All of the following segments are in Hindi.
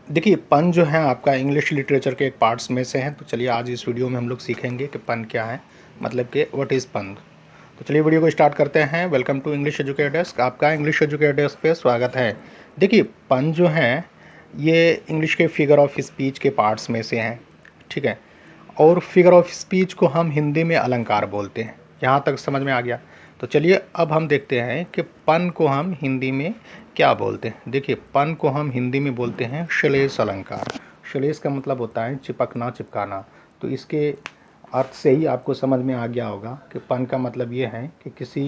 देखिए, पन जो है आपका इंग्लिश लिटरेचर के एक पार्ट्स में से है। तो चलिए आज इस वीडियो में हम लोग सीखेंगे कि पन क्या है, मतलब कि व्हाट इज़ पन। तो चलिए वीडियो को स्टार्ट करते हैं। Welcome to English educator desk, आपका इंग्लिश एजुकेटर डेस्क पे स्वागत है। देखिए, पन जो है ये इंग्लिश के फिगर ऑफ स्पीच के पार्ट्स में से हैं, ठीक है। और फिगर ऑफ स्पीच को हम हिंदी में अलंकार बोलते हैं। यहाँ तक समझ में आ गया। तो चलिए अब हम देखते हैं कि पन को हम हिंदी में क्या बोलते हैं। देखिए, पन को हम हिंदी में बोलते हैं श्लेष अलंकार। श्लेष का मतलब होता है चिपकना, चिपकाना। तो इसके अर्थ से ही आपको समझ में आ गया होगा कि पन का मतलब ये है कि किसी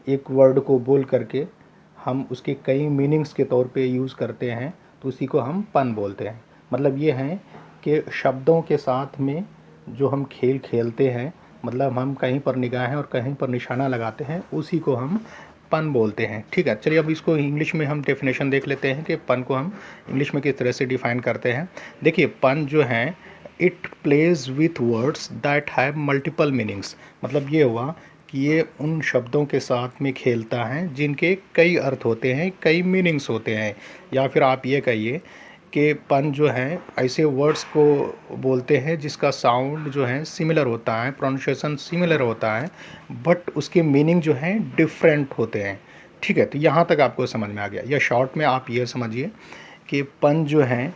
एक वर्ड को बोल करके हम उसके कई मीनिंग्स के तौर पे यूज़ करते हैं, तो उसी को हम पन बोलते हैं। मतलब ये है कि शब्दों के साथ में जो हम खेल खेलते हैं, मतलब हम कहीं पर निगाहें और कहीं पर निशाना लगाते हैं, उसी को हम पन बोलते हैं। ठीक है, चलिए अब इसको इंग्लिश में हम डेफिनेशन देख लेते हैं कि पन को हम इंग्लिश में किस तरह से डिफ़ाइन करते हैं। देखिए, पन जो है it plays with words that have multiple meanings. मतलब ये हुआ कि ये उन शब्दों के साथ में खेलता है जिनके कई अर्थ होते हैं, कई मीनिंग्स होते हैं। या फिर आप ये कहिए कि पन जो है ऐसे वर्ड्स को बोलते हैं जिसका साउंड जो है सिमिलर होता है, प्रोनाउंसिएशन सिमिलर होता है, बट उसके मीनिंग जो है डिफरेंट होते हैं। ठीक है, तो यहाँ तक आपको समझ में आ गया। या शॉर्ट में आप ये समझिए कि पन जो है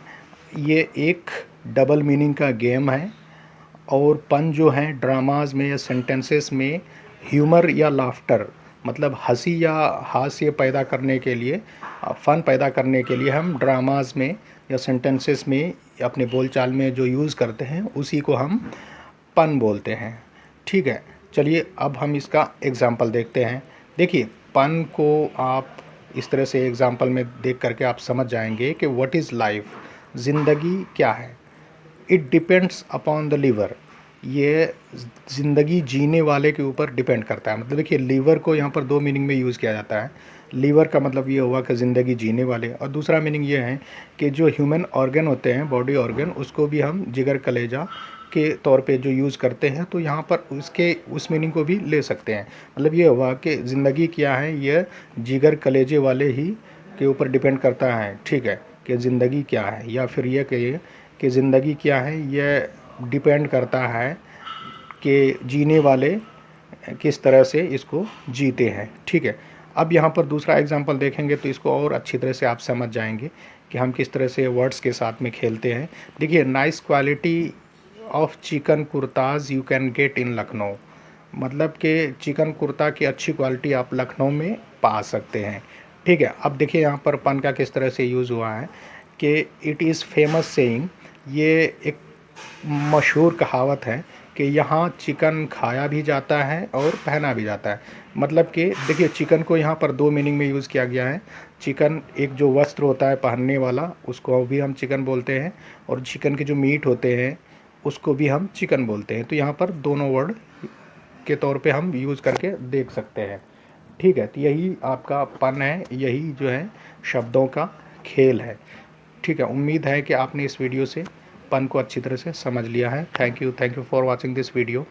ये एक डबल मीनिंग का गेम है। और पन जो है ड्रामाज में या सेंटेंसेस में ह्यूमर या लाफ्टर, मतलब हंसी या हास्य पैदा करने के लिए, फ़न पैदा करने के लिए हम ड्रामाज में या सेंटेंसेस में अपने बोलचाल में जो यूज़ करते हैं उसी को हम पन बोलते हैं। ठीक है, चलिए अब हम इसका एग्ज़ाम्पल देखते हैं। देखिए, पन को आप इस तरह से एग्ज़ाम्पल में देख करके आप समझ जाएंगे कि व्हाट इज़ लाइफ, ज़िंदगी क्या है। It depends upon the liver. ये ज़िंदगी जीने वाले के ऊपर डिपेंड करता है। मतलब देखिए, लीवर को यहाँ पर दो मीनिंग में यूज़ किया जाता है। लीवर का मतलब ये हुआ कि ज़िंदगी जीने वाले, और दूसरा मीनिंग ये है कि जो ह्यूमन ऑर्गन होते हैं, बॉडी ऑर्गन, उसको भी हम जिगर कलेजा के तौर पे जो यूज़ करते हैं, तो यहाँ पर उसके उस मीनिंग को भी ले सकते हैं। मतलब ये हुआ कि ज़िंदगी क्या है, यह जिगर कलेजे वाले ही के ऊपर डिपेंड करता है। ठीक है, कि ज़िंदगी क्या है। या फिर ये कहिए कि ज़िंदगी क्या है, यह डिपेंड करता है कि जीने वाले किस तरह से इसको जीते हैं। ठीक है, अब यहाँ पर दूसरा एग्जांपल देखेंगे तो इसको और अच्छी तरह से आप समझ जाएंगे कि हम किस तरह से वर्ड्स के साथ में खेलते हैं। देखिए, nice quality of chicken kurtas you can get in Lucknow. मतलब कि चिकन कुर्ता की अच्छी क्वालिटी आप लखनऊ में पा सकते हैं। ठीक है, अब देखिए यहाँ पर पन का किस तरह से यूज़ हुआ है कि इट इज़ फेमस सेइंग। ये एक मशहूर कहावत है कि यहाँ चिकन खाया भी जाता है और पहना भी जाता है। मतलब कि देखिए, चिकन को यहाँ पर दो मीनिंग में यूज़ किया गया है। चिकन एक जो वस्त्र होता है पहनने वाला, उसको भी हम चिकन बोलते हैं, और चिकन के जो मीट होते हैं उसको भी हम चिकन बोलते हैं। तो यहाँ पर दोनों वर्ड के तौर पे हम यूज़ करके देख सकते हैं। ठीक है, तो यही आपका पन है, यही जो है शब्दों का खेल है। ठीक है, उम्मीद है कि आपने इस वीडियो से पन को अच्छी तरह से समझ लिया है। Thank you for watching this video.